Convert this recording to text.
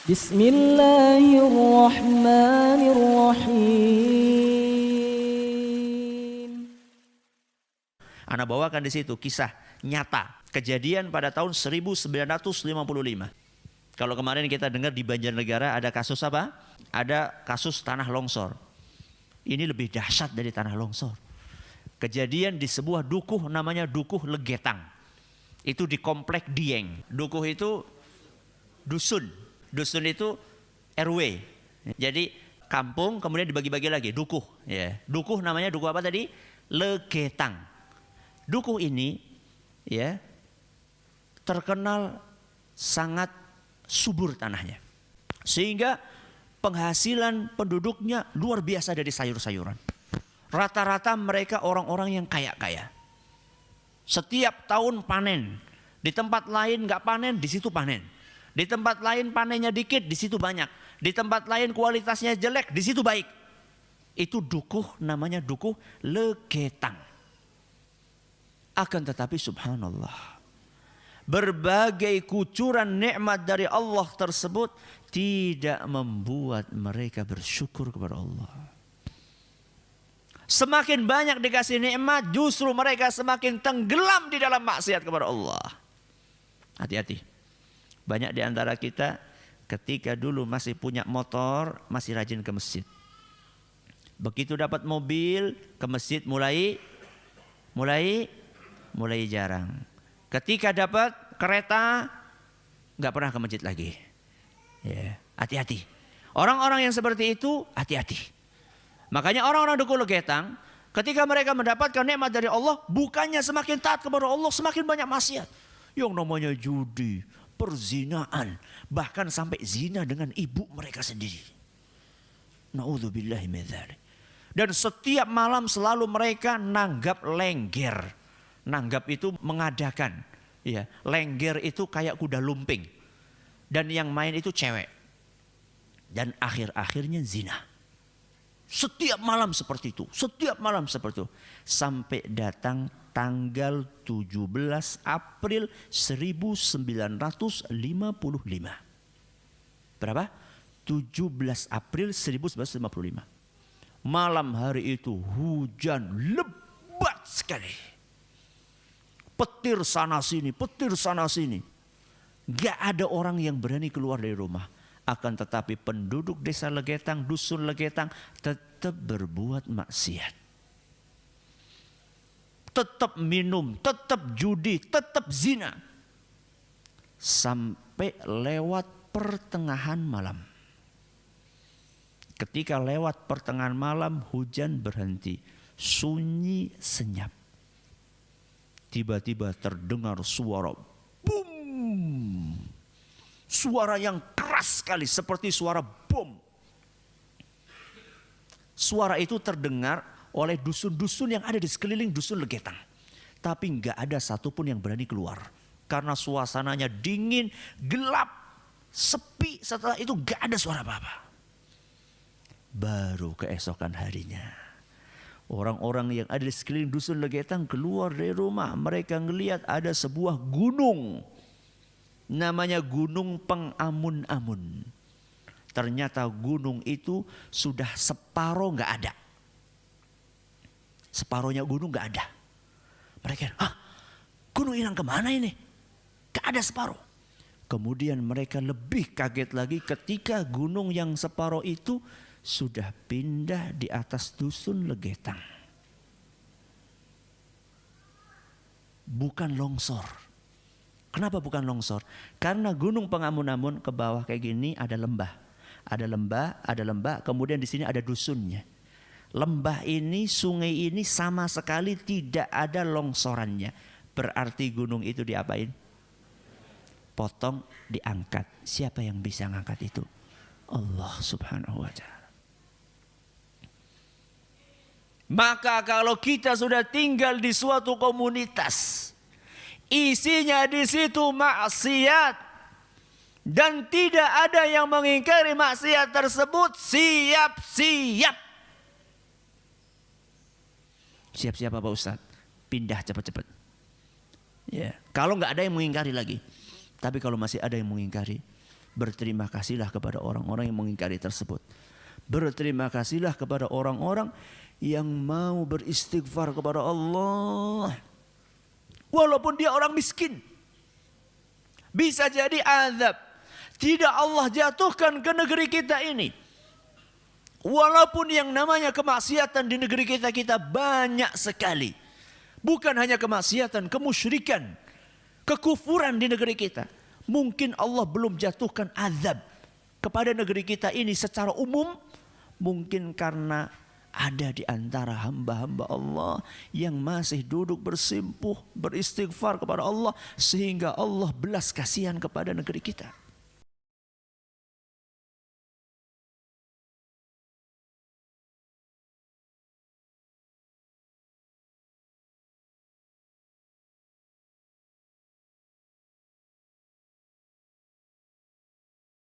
Bismillahirrahmanirrahim. Ana bawakan di situ kisah nyata kejadian pada tahun 1955. Kalau kemarin kita dengar di Banjarnegara ada kasus apa? Ada kasus tanah longsor. Ini lebih dahsyat dari tanah longsor. Kejadian di sebuah dukuh namanya Dukuh Legetang. Itu di komplek Dieng. Dukuh itu dusun. Dusun itu RW. Jadi kampung kemudian dibagi-bagi lagi dukuh. Ya. Dukuh namanya dukuh apa tadi? Legetang. Dukuh ini ya terkenal sangat subur tanahnya. Sehingga penghasilan penduduknya luar biasa dari sayur-sayuran. Rata-rata mereka orang-orang yang kaya-kaya. Setiap tahun panen. Di tempat lain nggak panen, di situ panen. Di tempat lain panennya dikit, di situ banyak. Di tempat lain kualitasnya jelek, di situ baik. Itu dukuh namanya Dukuh Legetang. Akan tetapi subhanallah, berbagai kucuran nikmat dari Allah tersebut tidak membuat mereka bersyukur kepada Allah. Semakin banyak dikasih nikmat, justru mereka semakin tenggelam di dalam maksiat kepada Allah. Hati-hati. Banyak di antara kita ketika dulu masih punya motor, masih rajin ke masjid. Begitu dapat mobil, ke masjid mulai jarang. Ketika dapat kereta, nggak pernah ke masjid lagi. Ya, hati-hati. Orang-orang yang seperti itu, hati-hati. Makanya orang-orang Dukuh Legetang, ketika mereka mendapatkan nikmat dari Allah, bukannya semakin taat kepada Allah, semakin banyak maksiat. Yang namanya judi, perzinaan, bahkan sampai zina dengan ibu mereka sendiri. Na'udzubillahi min dzalik. Dan setiap malam selalu mereka nanggap lengger. Nanggap itu mengadakan. Ya, lengger itu kayak kuda lumping. Dan yang main itu cewek. Dan akhir-akhirnya zina. Setiap malam seperti itu. Setiap malam seperti itu. Sampai datang tanggal 17 April 1955. Berapa? 17 April 1955. Malam hari itu hujan lebat sekali. Petir sana sini, petir sana sini. Gak ada orang yang berani keluar dari rumah. Akan tetapi penduduk desa Legetang, dusun Legetang tetap berbuat maksiat. Tetap minum, tetap judi, tetap zina. Sampai lewat pertengahan malam. Ketika lewat pertengahan malam hujan berhenti. Sunyi senyap. Tiba-tiba terdengar suara boom. Suara yang keras sekali seperti suara bom. Suara itu terdengar oleh dusun-dusun yang ada di sekeliling dusun Legetang. Tapi nggak ada satupun yang berani keluar. Karena suasananya dingin, gelap, sepi. Setelah itu nggak ada suara apa-apa. Baru keesokan harinya, orang-orang yang ada di sekeliling dusun Legetang keluar dari rumah. Mereka ngelihat ada sebuah gunung. Namanya Gunung Pengamun-amun. Ternyata gunung itu sudah separuh nggak ada. Separuhnya gunung nggak ada. Mereka, gunung hilang kemana ini? Gak ada separuh. Kemudian mereka lebih kaget lagi ketika gunung yang separuh itu sudah pindah di atas dusun Legetang. Bukan longsor. Kenapa bukan longsor? Karena Gunung Pengamun-amun ke bawah kayak gini ada lembah. Ada lembah, kemudian di sini ada dusunnya. Lembah ini, sungai ini sama sekali tidak ada longsorannya. Berarti gunung itu diapain? Potong, diangkat. Siapa yang bisa ngangkat itu? Allah Subhanahu wa ta'ala. Maka kalau kita sudah tinggal di suatu komunitas, isinya di situ maksiat, dan tidak ada yang mengingkari maksiat tersebut, siap-siap. Siap-siap apa Ustaz? Pindah cepat-cepat. Ya, kalau nggak ada yang mengingkari lagi. Tapi kalau masih ada yang mengingkari, Berterima kasihlah kepada orang-orang yang mengingkari tersebut. Berterima kasihlah kepada orang-orang yang mau beristighfar kepada Allah. Walaupun dia orang miskin. Bisa jadi azab tidak Allah jatuhkan ke negeri kita ini. Walaupun yang namanya kemaksiatan di negeri kita banyak sekali. Bukan hanya kemaksiatan, kemusyrikan, kekufuran di negeri kita. Mungkin Allah belum jatuhkan azab kepada negeri kita ini secara umum. Mungkin karena ada di antara hamba-hamba Allah yang masih duduk bersimpuh, beristighfar kepada Allah, sehingga Allah belas kasihan kepada negeri kita.